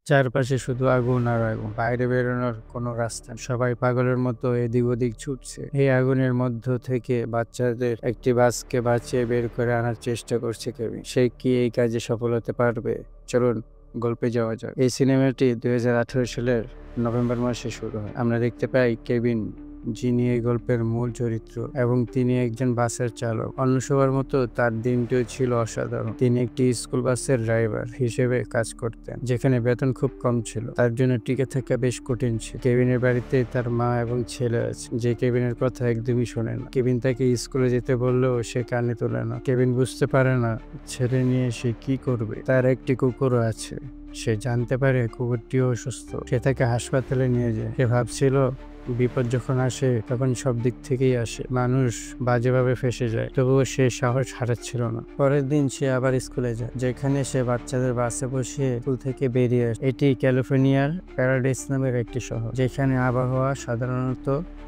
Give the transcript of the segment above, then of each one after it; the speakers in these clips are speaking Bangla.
চারপাশে শুধু আগুন আর আগুন। বাইরে বেরোনোর কোনো রাস্তা নেই। সবাই পাগলের মতো এদিক ওদিক ছুটছে। এই আগুনের মধ্য থেকে বাচ্চাদের একটি বাসকে বাঁচিয়ে বের করে আনার চেষ্টা করছে কেভিন। সে কি এই কাজে সফল হতে পারবে? চলুন গল্পে যাওয়া যাক। এই সিনেমাটি 2018 সালের নভেম্বর মাসে শুরু হয়। আমরা দেখতে পাই কেভিন, যিনি এই গল্পের মূল চরিত্র, এবং তিনি একজন বাসের চালক। অন্য সবার মতো তার দিনটিও ছিল অসাধারণ। তিনি একটি স্কুল বাসের ড্রাইভার হিসেবে কাজ করতেন, যেখানে বেতন খুব কম ছিল। তার জন্য টিকে থাকা বেশ কঠিন ছিল। কেভিনের বাড়িতে তার মা এবং ছেলে আছে, যে কেভিনের কথা একদমই শোনে না। কেভিন তাকে স্কুলে যেতে বললেও সে কানে তোলে না। কেভিন বুঝতে পারে না ছেলে নিয়ে সে কি করবে। তার একটি কুকুরও আছে। সে জানতে পারে কুকুরটিও অসুস্থ। সে তাকে হাসপাতালে নিয়ে যায়। সে ভাবছিল বিপদ যখন আসে তখন সব দিক থেকেই আসে। মানুষ বাজেভাবে ফেসে যায়, তবুও সে সাহস হারাচ্ছিল না। পরের দিন সে আবার স্কুলে যায়, যেখানে সে বাচ্চাদের বাসে বসিয়ে স্কুল থেকে বেরিয়ে আসে। এটি ক্যালিফোর্নিয়ার প্যারাডাইস নামের একটি শহর, যেখানে আবহাওয়া সাধারণত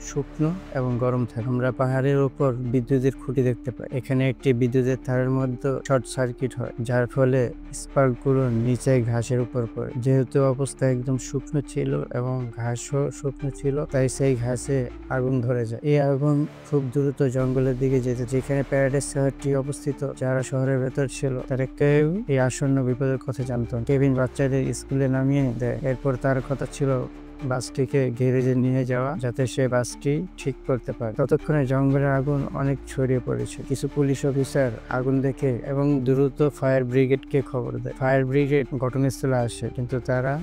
শুকনো এবং গরম থাকে। আমরা পাহাড়ের উপর বিদ্যুতের খুঁটি দেখতে পাই। এখানে একটি বিদ্যুতের তারের মধ্যে শর্ট সার্কিট হয়, যার ফলে স্পার্কগুলো নিচে ঘাসের উপর পড়ে। যেহেতু অবস্থা একদম শুকনো ছিল এবং ঘাসও শুকনো ছিল, তাই সেই ঘাসে আগুন ধরে যায়। এই আগুন খুব দ্রুত জঙ্গলের দিকে যেতে, যেখানে প্যারাডাইস শহরটি অবস্থিত। যারা শহরের ভেতর ছিল তারা কেউ এই আসন্ন বিপদের কথা জানত না। কেভিন বাচ্চাদের স্কুলে নামিয়ে দেয়। এরপর তার কথা ছিল বাসটিকে গ্যারেজে নিয়ে যাওয়া, যাতে সে বাসটি ঠিক করতে পারে। ততক্ষণে জঙ্গলের আগুন অনেক ছড়িয়ে পড়েছে। কিছু পুলিশ অফিসার আগুন দেখে এবং দ্রুত ফায়ার ব্রিগেডকে খবর দেয়। ফায়ার ব্রিগেড ঘটনাস্থলে আসে, কিন্তু তারা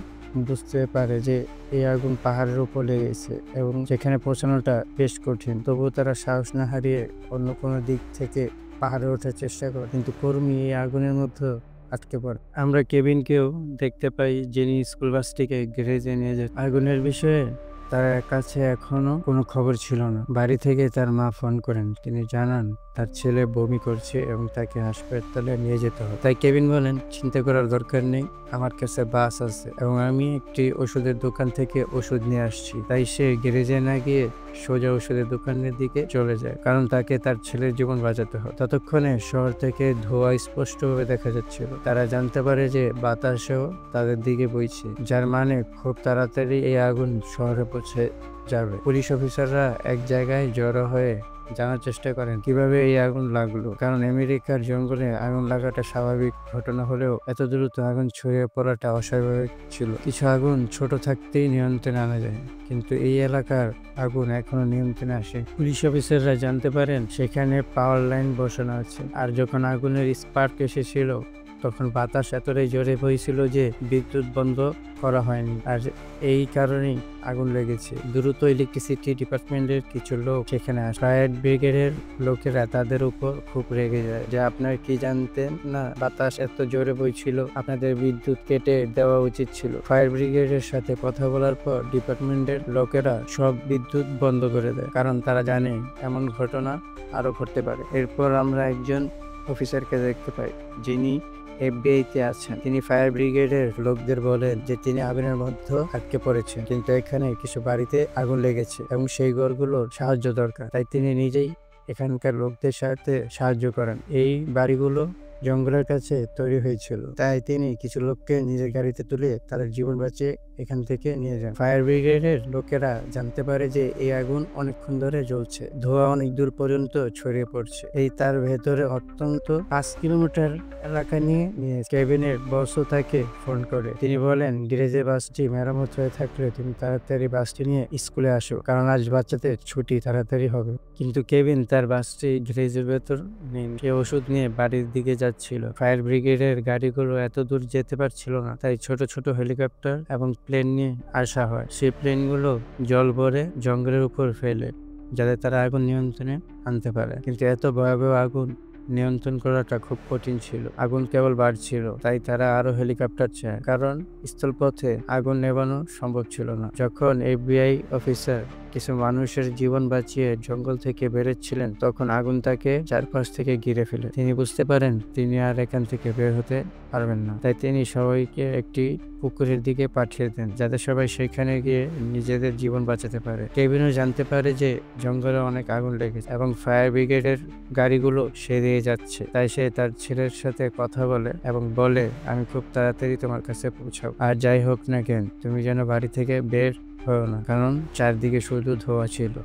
বুঝতে পারে যে এই আগুন পাহাড়ের উপর লেগেছে এবং যেখানে পৌঁছানোটা বেশ কঠিন। তবুও তারা সাহস না হারিয়ে অন্য কোনো দিক থেকে পাহাড়ে ওঠার চেষ্টা করে, কিন্তু কর্মী এই আগুনের মধ্যে আটকে পড়ে। আমরা কেভিনকেও দেখতে পাই, যিনি স্কুল বাসটিকে গ্যারেজে নিয়ে যায়। আগুনের বিষয়ে তার কাছে এখনো কোনো খবর ছিল না। বাড়ি থেকে তার মা ফোন করেন। তিনি জানান তার ছেলে বমি করছে এবং তাকে হাসপাতালে নিয়ে যেতে হবে। তাই কেভিন বলেন, চিন্তা করার দরকার নেই, আমার কাছে বাস আছে এবং আমি একটি ওষুধের দোকান থেকে ওষুধ নিয়ে আসছি। তাই সে গ্যারেজে না গিয়ে সোজা ওষুধের দোকানের দিকে চলে যায়, কারণ তাকে তার ছেলের জীবন বাঁচাতে হয়। ততক্ষণে শহর থেকে ধোঁয়া স্পষ্টভাবে দেখা যাচ্ছিল। তারা জানতে পারে যে বাতাসও তাদের দিকে বইছে, যার মানে খুব তাড়াতাড়ি এই আগুন শহরে পৌঁছে যাবে। পুলিশ অফিসাররা এক জায়গায় জড়ো হয়ে জানার চেষ্টা করেন কিভাবে এই আগুন লাগলো, কারণ আমেরিকার জঙ্গলে আগুন লাগাটা স্বাভাবিক ঘটনা হলেও এত দ্রুত আগুন ছড়িয়ে পড়াটা অস্বাভাবিক ছিল। কিছু আগুন ছোট থাকতেই নিয়ন্ত্রণে আনা যায়, কিন্তু এই এলাকার আগুন এখনো নিয়ন্ত্রণে আসে। পুলিশ অফিসাররা জানতে পারেন সেখানে পাওয়ার লাইন বসানো আছে, আর যখন আগুনের স্পার্ক এসেছিল তখন বাতাস এতটাই জোরে বইছিল যে বিদ্যুৎ বন্ধ করা হয়নি, আর এই কারণেই আগুন লেগেছে। দ্রুত ইলেকট্রিসিটি ডিপার্টমেন্টের কিছু লোক সেখানে আসে। ফায়ার ব্রিগেডের লোকেরা তাদের উপর খুব রেগে যায় যে আপনারা কি জানতেন না বাতাস এত জোরে বইছিল, আপনাদের বিদ্যুৎ কেটে দেওয়া উচিত ছিল। ফায়ার ব্রিগেডের সাথে কথা বলার পর ডিপার্টমেন্টের লোকেরা সব বিদ্যুৎ বন্ধ করে দেয়, কারণ তারা জানে এমন ঘটনা আরো ঘটতে পারে। এরপর আমরা একজন অফিসারকে দেখতে পাই, যিনি এফবিআইতে আছেন। তিনি ফায়ার ব্রিগেডের লোকদের বলেন যে তিনি আগুনের মধ্যে আটকে পড়েছেন, কিন্তু এখানে কিছু বাড়িতে আগুন লেগেছে এবং সেই ঘরগুলোর সাহায্য দরকার। তাই তিনি নিজেই এখানকার লোকদের সাথে সাহায্য করেন। এই বাড়িগুলো জঙ্গলের কাছে তৈরি হয়েছিল, তাই তিনি কিছু লোককে নিজের গাড়িতে তুলে তাদের জীবন বাঁচিয়ে এখান থেকে নিয়ে যান। ফায়ার ব্রিগেডের লোকেরা জানতে পারে যে এই আগুন অনেকক্ষণ ধরে জ্বলছে, ধোঁয়া অনেক দূর পর্যন্ত ছড়িয়ে পড়ছে। এই তার ভেতরে অত্যন্ত 5 কিলোমিটার এলাকা নিয়ে কেভিনের বসও তাকে ফোন করে। তিনি বলেন গ্যারেজে বাসটি মেরামত হয়ে থাকলে তুমি তাড়াতাড়ি বাসটি নিয়ে স্কুলে আসো, কারণ আজ বাচ্চাদের ছুটি তাড়াতাড়ি হবে। কিন্তু কেভিন তার বাসটি গ্যারেজের ভেতর নেই। সে ওষুধ নিয়ে বাড়ির দিকে যাচ্ছিল। ফায়ার ব্রিগেডের গাড়িগুলো এত দূর যেতে পারছিল না, তাই ছোট ছোট হেলিকপ্টার এবং প্লেন নিয়ে আসা হয়। সেই প্লেনগুলো জল ভরে জঙ্গলের উপর ফেলে, যাতে তারা আগুন নিয়ন্ত্রণে আনতে পারে। কিন্তু এত ভয়াবহ আগুন নিয়ন্ত্রণ করাটা খুব কঠিন ছিল। আগুন কেবল বাড়ছিল, তাই তারা আরো হেলিকপ্টার চায়, কারণ স্থলপথে আগুন নেভানো সম্ভব ছিল না। যখন এফবিআই অফিসার কিছু মানুষের জীবন বাঁচিয়ে জঙ্গল থেকে বেরোচ্ছিলেন, তখন আগুন তাকে চারপাশ থেকে ঘিরে ফেলে। তিনি বুঝতে পারেন তিনি আর এখান থেকে বের হতে পারবেন না। তাই তিনি সবাইকে একটি পুকুরের দিকে পাঠিয়ে দেন, যাতে সবাই সেখানে গিয়ে নিজেদের জীবন বাঁচাতে পারে। কেভিনও জানতে পারে যে জঙ্গলে অনেক আগুন লেগেছে এবং ফায়ার ব্রিগেডের গাড়িগুলো সেরিয়ে যাচ্ছে। তাই সে তার ছেলের সাথে কথা বলে এবং বলে, আমি খুব তাড়াতাড়ি তোমার কাছে পৌঁছাবো। আর যাই হোক না কেন, তুমি যেন বাড়ি থেকে বের হও না, কারণ চারদিকে শুধু ধোঁয়া ছিল।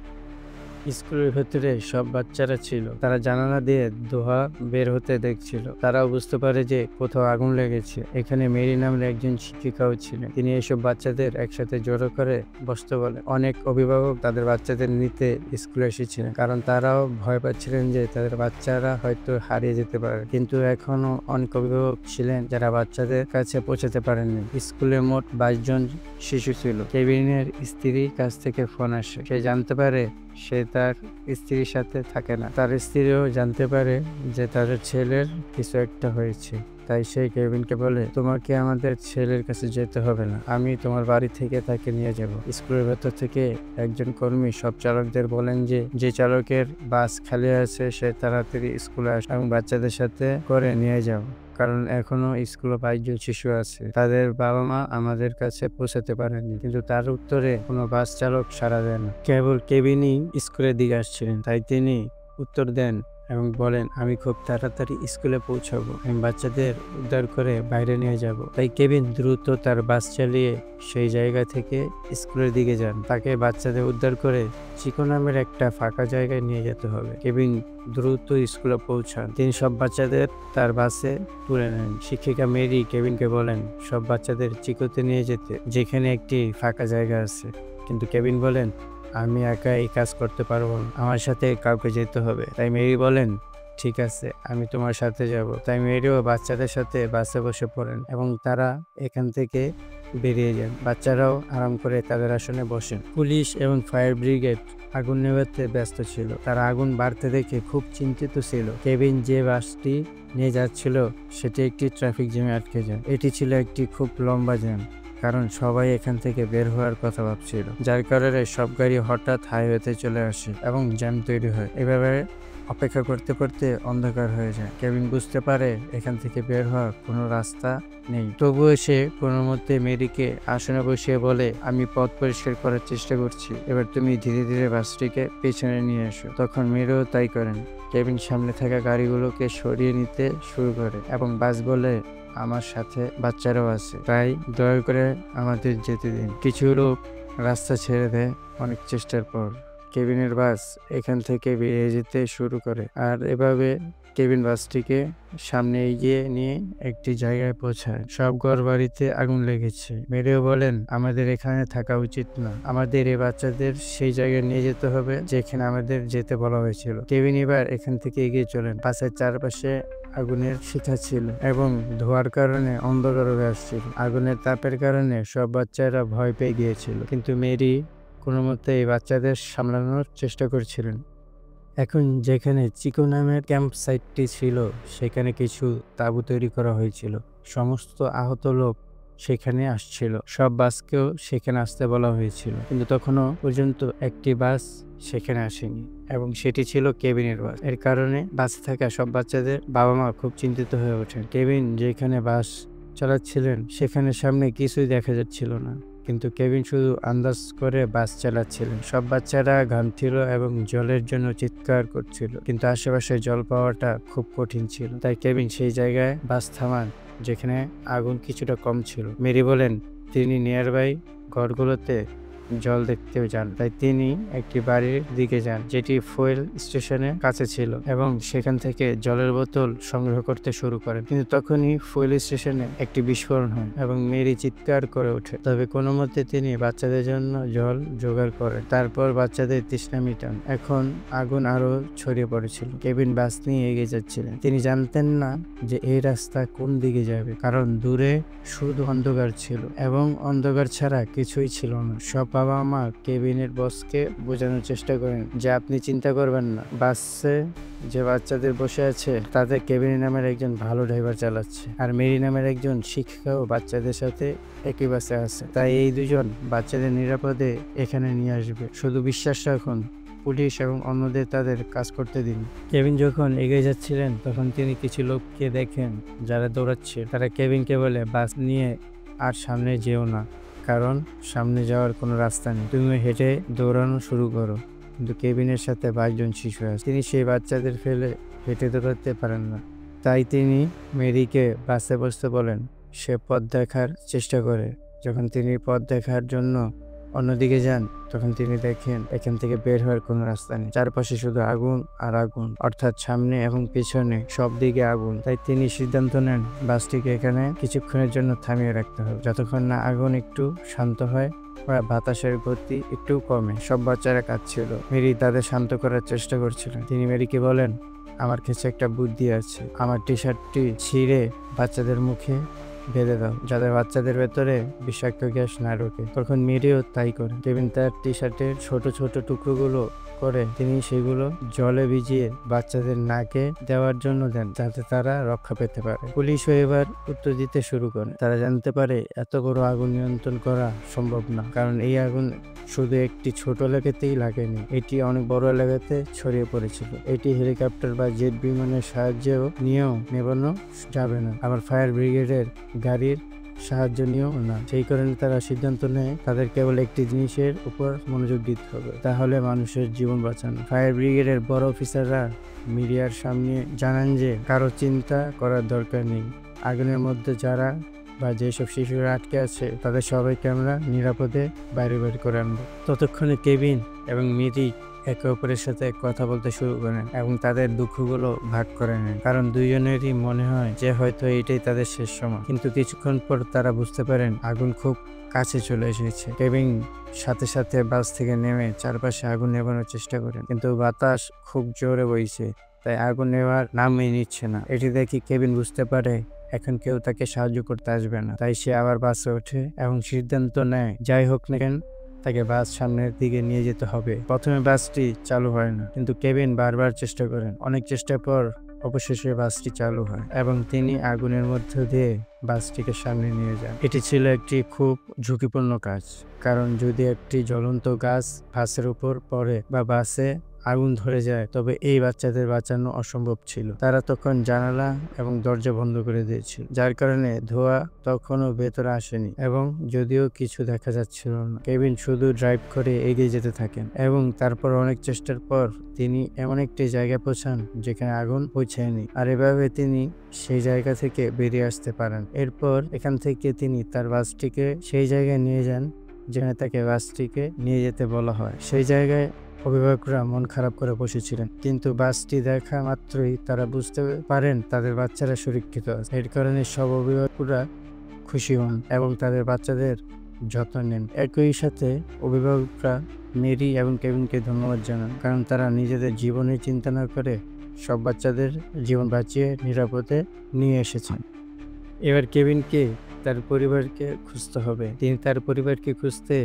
স্কুলের ভেতরে সব বাচ্চারা ছিল, তারা জানালা দিয়ে ধোঁয়া বের হতে দেখছিল। তারাও বুঝতে পারে যে কোথাও আগুন লেগেছে। এখানে মেরি নামের একজন শিক্ষিকাও ছিলেন। তিনি এসব বাচ্চাদের একসাথে জড়ো করে বসতে বলে। অনেক অভিভাবক তাদের বাচ্চাদের নিতে স্কুলে এসেছিলেন, কারণ তারাও ভয় পাচ্ছিলেন যে তাদের বাচ্চারা হয়তো হারিয়ে যেতে পারে। কিন্তু এখনো অনেক অভিভাবক ছিলেন যারা বাচ্চাদের কাছে পৌঁছাতে পারেননি। স্কুলে মোট 22 জন শিশু ছিল। কেভিনের স্ত্রীর কাছ থেকে ফোন আসে। সে জানতে পারে সে তার স্ত্রীর সাথে থাকে না। তার স্ত্রীও জানতে পারে যে তাদের ছেলের কিছু একটা হয়েছে। তাই সে কেভিনকে বলে, তোমাকে আমাদের ছেলের কাছে যেতে হবে না, আমি তোমার বাড়ি থেকে তাকে নিয়ে যাব। স্কুলের ভেতর থেকে একজন কর্মী সব চালকদের বলেন যে যে চালকের বাস খালি আছে সে তাড়াতাড়ি স্কুলে আসে এবং বাচ্চাদের সাথে করে নিয়ে যাও, কারণ এখনো স্কুলে 22 জন শিশু আছে, তাদের বাবা মা আমাদের কাছে পৌঁছাতে পারেনি। কিন্তু তার উত্তরে কোনো বাস চালক সাড়া দেয় না। কেবল কেভিনই স্কুলের দিকে আসছিলেন, তাই তিনি উত্তর দেন এবং বলেন, আমি খুব তাড়াতাড়ি স্কুলে পৌঁছাবো, আমি বাচ্চাদের উদ্ধার করে বাইরে নিয়ে যাব। তাই কেভিন দ্রুত তার বাস চালিয়ে সেই জায়গা থেকে স্কুলের দিকে যান। তাকে বাচ্চাদের উদ্ধার করে চিকো নামের একটা ফাঁকা জায়গায় নিয়ে যেতে হবে। কেভিন দ্রুত স্কুলে পৌঁছান। তিনি সব বাচ্চাদের তার বাসে তুলে নেন। শিক্ষিকা মেরি কেভিনকে বলেন সব বাচ্চাদের চিকোতে নিয়ে যেতে, যেখানে একটি ফাঁকা জায়গা আছে। কিন্তু কেভিন বলেন, আমি একা এই কাজ করতে পারবো না, আমার সাথে কাউকে যেতে হবে। তাই মেরি বলেন, ঠিক আছে, আমি তোমার সাথে যাব। তাই মেরিও বাচ্চাদের সাথে বাসে বসে পড়েন এবং তারা এখান থেকে বেরিয়ে যান। বাচ্চারাও আরাম করে তাদের আসনে বসেন। পুলিশ এবং ফায়ার ব্রিগেড আগুন নেভাতে ব্যস্ত ছিল। তারা আগুন বাড়তে দেখে খুব চিন্তিত ছিল। কেভিন যে বাসটি নিয়ে যাচ্ছিল সেটি একটি ট্রাফিক জ্যামে আটকে যায়। এটি ছিল একটি খুব লম্বা জ্যাম, কারণ সবাই এখান থেকে বের হওয়ার কথা ভাবছিল, যার কারণে সব গাড়ি হঠাৎ হাইওয়েতে চলে আসে এবং জ্যাম তৈরি হয়। এভাবে অপেক্ষা করতে করতে অন্ধকার হয়ে যায়। কেভিন বুঝতে পারে এখান থেকে বের হওয়ার কোনো রাস্তা নেই। তবুও সে কোনো মতে মেরিকে আসনে বসিয়ে বলে, আমি পথ পরিষ্কার করার চেষ্টা করছি, এবার তুমি ধীরে ধীরে বাসটিকে পেছনে নিয়ে এসো। তখন মেরিও তাই করেন। কেভিন সামনে থাকা গাড়িগুলোকে সরিয়ে নিতে শুরু করে এবং বাস বলে, আমার সাথে বাচ্চারাও আছে, তাই দয়া করে আমাদের যেতে দিন। কিছু লোক রাস্তা ছেড়ে দেয় অনেক চেষ্টার পর। কেভিনের বাস এখান থেকে বেরিয়ে যেতে শুরু করে, আর এভাবে কেভিন বাসটিকে সামনে এগিয়ে নিয়ে একটি জায়গায় পৌঁছায়। সব ঘর বাড়িতে আগুন লেগেছে। মেরিও বলেন, আমাদের এখানে থাকা উচিত না, আমাদের এই বাচ্চাদের সেই জায়গায় নিয়ে যেতে হবে যেখানে আমাদের যেতে বলা হয়েছিল। কেভিন এবার এখান থেকে এগিয়ে চলেন। বাসের চারপাশে আগুনের শিখা ছিল এবং ধোঁয়ার কারণে অন্ধকার হয়ে আসছিল। আগুনের তাপের কারণে সব বাচ্চারা ভয় পেয়ে গিয়েছিল, কিন্তু মেরি কোনো মতে এই বাচ্চাদের সামলানোর চেষ্টা করছিলেন। এখন যেখানে চিকো নামের ক্যাম্প সাইটটি ছিল সেখানে কিছু তাঁবু তৈরি করা হয়েছিল। সমস্ত আহত লোক সেখানে আসছিল। সব বাসকেও সেখানে আসতে বলা হয়েছিল, কিন্তু তখনও পর্যন্ত একটি বাস সেখানে আসেনি এবং সেটি ছিল কেভিনের বাস। এর কারণে বাসে থাকা সব বাচ্চাদের বাবা মা খুব চিন্তিত হয়ে ওঠেন। কেভিন যেখানে বাস চালাচ্ছিলেন সেখানে সামনে কিছুই দেখা যাচ্ছিল না, কিন্তু কেভিন শুধু আন্দাজ করে বাস চালাচ্ছিলেন। সব বাচ্চারা ঘামছিল এবং জলের জন্য চিৎকার করছিল, কিন্তু আশেপাশে জল পাওয়াটা খুব কঠিন ছিল। তাই কেভিন সেই জায়গায় বাস থামান যেখানে আগুন কিছুটা কম ছিল। মেরি বলেন তিনি নিয়ারবাই ঘরগুলোতে জল দেখতে যান। তাই তিনি একটি বাড়ির দিকে যান যেটি ফুয়েল স্টেশনের কাছে ছিল এবং সেখান থেকে জলের বোতল সংগ্রহ করতে শুরু করেন। কিন্তু তখনই ফুয়েল স্টেশনে একটি বিস্ফোরণ হয় এবং মেরি চিৎকার করে ওঠে। তবে কোনো মতে তিনি বাচ্চাদের জন্য জল জোগাড় করেন। তারপর বাচ্চাদের তৃষ্ণা মিটান। এখন আগুন আরো ছড়িয়ে পড়েছিল। কেভিন বাস নিয়ে এগিয়ে যাচ্ছিলেন। তিনি জানতেন না যে এই রাস্তা কোন দিকে যাবে, কারণ দূরে শুধু অন্ধকার ছিল এবং অন্ধকার ছাড়া কিছুই ছিল না। সব বাবা মা কেবিনের বসকে বোঝানোর চেষ্টা করেন যে আপনি চিন্তা করবেন না, বাসে যে বাচ্চাদের বসে আছে তাদের কেবিন নামের একজন ভালো ড্রাইভার চালাচ্ছে, আর মেরি নামের একজন শিক্ষিকাও বাচ্চাদের সাথে একই বাসে আছে। তাই এই দুজন বাচ্চাদের নিরাপদে এখানে নিয়ে আসবে, শুধু বিশ্বাস রাখুন। পুলিশ এবং অন্যদের তাদের কাজ করতে দিন। কেবিন যখন এগিয়ে যাচ্ছিলেন তখন তিনি কিছু লোককে দেখেন যারা দৌড়াচ্ছে। তারা কেবিনকে বলে, বাস নিয়ে আর সামনে যেও না, কারণ সামনে যাওয়ার কোনো রাস্তা নেই, তুমি হেঁটে দৌড়ানো শুরু করো। কিন্তু কেবিনের সাথে 22 জন শিশু আছে, তিনি সেই বাচ্চাদের ফেলে হেঁটে দৌড়াতে পারেন না। তাই তিনি মেরিকে বাসে বসতে বলেন। সে পথ দেখার চেষ্টা করে। যখন তিনি পথ দেখার জন্য অন্যদিকে যান তখন তিনি দেখেন এখান থেকে বের হওয়ার কোনো রাস্তা নেই, চারপাশে শুধু আগুন আর আগুন, অর্থাৎ সামনে এবং পিছনে সব দিকে আগুন। তাই তিনি সিদ্ধান্ত নেন বাসটিকে এখানে কিছুক্ষণের জন্য থামিয়ে রাখতে হবে, যতক্ষণ না আগুন একটু শান্ত হয় বা বাতাসের গতি একটু কমে। সব বাচ্চারা কাঁদছিল, মেরি তাদের শান্ত করার চেষ্টা করছিলেন। তিনি মেরিকে বলেন, আমার কাছে একটা বুদ্ধি আছে, আমার টি শার্টটি ছিঁড়ে বাচ্চাদের মুখে বেঁধে দাও, যাতে বাচ্চাদের ভেতরে বিষাক্ত গ্যাস না ঢোকে। তখন মেরিও তাই করে। কেবিন তার টি শার্টের ছোট ছোট টুকরোগুলো করে তিনি সেগুলো জলে ভিজিয়ে বাচ্চাদের নাকে দেওয়ার জন্য দেন, যাতে তারা রক্ষা পেতে পারে। পুলিশও এবার উত্তর দিতে শুরু করে। তারা জানতে পারে এত বড় আগুন নিয়ন্ত্রণ করা সম্ভব না, কারণ এই আগুন শুধু একটি ছোট এলাকাতেই লাগেনি, এটি অনেক বড় এলাকাতে ছড়িয়ে পড়েছিল। এটি হেলিকপ্টার বা জেট বিমানের সাহায্যেও নিয়েও নেবানো যাবে না, আবার ফায়ার ব্রিগেডের গাড়ির সাহায্য নিয়েও না। সেই কারণে তারা সিদ্ধান্ত নেয় তাদের কেবল একটি জিনিসের উপর মনোযোগ দিতে হবে, তাহলে মানুষের জীবন বাঁচানো। ফায়ার ব্রিগেডের বড় অফিসাররা মিডিয়ার সামনে জানান যে কারো চিন্তা করার দরকার নেই, আগুনের মধ্যে যারা বা যেসব শিশুরা আটকে আছে তাদের সবাইকে আমরা নিরাপদে বাইরে বের করে আনবো। ততক্ষণে কেবিন এবং মেরি একে অপরের সাথে কথা বলতে শুরু করেন এবং তাদের দুঃখগুলো ভাগ করে নেন, কারণ দুইজনেরই মনে হয় যে হয়তো এটাই তাদের শেষ সময়। কিন্তু কিছুক্ষণ পর তারা বুঝতে পারেন আগুন খুব কাছে চলে এসেছে। কেবিন সাথে সাথে বাস থেকে নেমে চারপাশে আগুন নেভানোর চেষ্টা করেন, কিন্তু বাতাস খুব জোরে বইছে, তাই আগুন নেওয়ার নামই নিচ্ছে না। এটি দেখে কেবিন বুঝতে পারে এখন কেউ তাকে সাহায্য করতে আসবে না। তাই সে আবার বাসে ওঠে এবং সিদ্ধান্ত নেয় যাই হোক না কেন তাকে বাস সামনের দিকে নিয়ে যেতে হবে। প্রথমে বাসটি চালু হয় না, কিন্তু কেবিন বারবার চেষ্টা করেন। অনেক চেষ্টার পর অবশেষে বাসটি চালু হয় এবং তিনি আগুনের মধ্য দিয়ে বাসটিকে সামনে নিয়ে যান। এটি ছিল একটি খুব ঝুঁকিপূর্ণ কাজ, কারণ যদি একটি জ্বলন্ত গাছ বাসের উপর পড়ে বা বাসে আগুন ধরে যায় তবে এই বাচ্চাদের বাঁচানো অসম্ভব ছিল। তারা তখন জানালা এবং দরজা বন্ধ করে দিয়েছিল, যার কারণে ধোঁয়া তখনও ভেতরে আসেনি এবং যদিও কিছু দেখা যাচ্ছিল না। কেবিন শুধু ড্রাইভ করে এগিয়ে যেতে থাকেন এবং তারপর অনেক চেষ্টার পর তিনি এমন একটি জায়গায় পৌঁছান যেখানে আগুন পৌঁছায়নি, আর এভাবে তিনি সেই জায়গা থেকে বেরিয়ে আসতে পারেন। এরপর এখান থেকে তিনি তার বাসটিকে সেই জায়গায় নিয়ে যান যেখানে তাকে বাসটিকে নিয়ে যেতে বলা হয়। সেই জায়গায় অভিভাবকরা মন খারাপ করে বসেছিলেন, কিন্তু বাসটি দেখা মাত্রই তারা বুঝতে পারেন তাদের বাচ্চারা সুরক্ষিত আছে। এর কারণে সব অভিভাবকরা খুশি হন এবং তাদের বাচ্চাদের যত্ন নেন। একই সাথে অভিভাবকরা মেরি এবং কেভিনকে ধন্যবাদ জানান, কারণ তারা নিজেদের জীবনের চিন্তা না করে সব বাচ্চাদের জীবন বাঁচিয়ে নিরাপদে নিয়ে এসেছেন। এবার কেভিনকে তার পরিবারকে খুঁজতে হবে। তিনি তার পরিবারকে খুঁজতে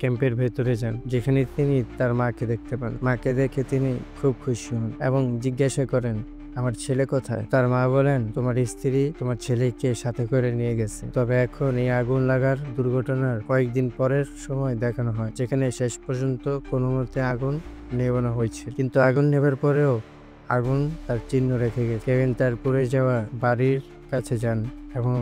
ক্যাম্পের ভেতরে যান, যেখানে তিনি তার মাকে দেখতে পান। মাকে দেখে তিনি খুব খুশি হন এবং জিজ্ঞাসা করেন, আমার ছেলে কোথায়? তার মা বলেন, তোমার স্ত্রী তোমার ছেলেকে সাথে করে নিয়ে গেছে। তবে এখন এই আগুন লাগার দুর্ঘটনার কয়েকদিন পরের সময় দেখানো হয়, যেখানে শেষ পর্যন্ত কোনো মতে আগুন নেভানো হয়েছে, কিন্তু আগুন নেভার পরেও আগুন তার চিহ্ন রেখে গেছে। কেভিন তার পুড়ে যাওয়া বাড়ির কাছে যান এবং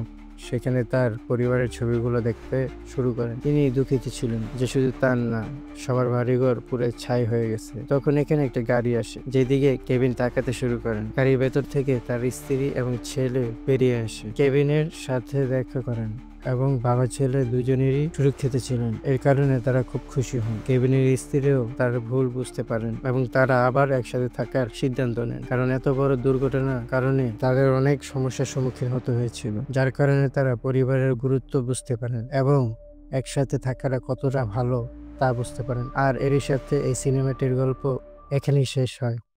সেখানে তার পরিবারের ছবিগুলো দেখতে শুরু করেন। তিনি দুঃখিত ছিলেন যে শুধু তার না, সবার বাড়িঘর পুরো ছাই হয়ে গেছে। তখন এখানে একটা গাড়ি আসে, যেদিকে কেভিন তাকাতে শুরু করেন। গাড়ির ভেতর থেকে তার স্ত্রী এবং ছেলে বেরিয়ে আসে, কেভিনের সাথে দেখা করেন এবং বাবা ছেলে দুজনেরই সুরক্ষিত ছিলেন। এর কারণে তারা খুব খুশি হন। কেভিনের স্ত্রীও তার ভুল বুঝতে পারেন এবং তারা আবার একসাথে থাকার সিদ্ধান্ত নেন, কারণ এত বড় দুর্ঘটনার কারণে তাদের অনেক সমস্যার সম্মুখীন হতে হয়েছিল, যার কারণে তারা পরিবারের গুরুত্ব বুঝতে পারেন এবং একসাথে থাকাটা কতটা ভালো তা বুঝতে পারেন। আর এরই সাথে এই সিনেমাটির গল্প এখানেই শেষ হয়।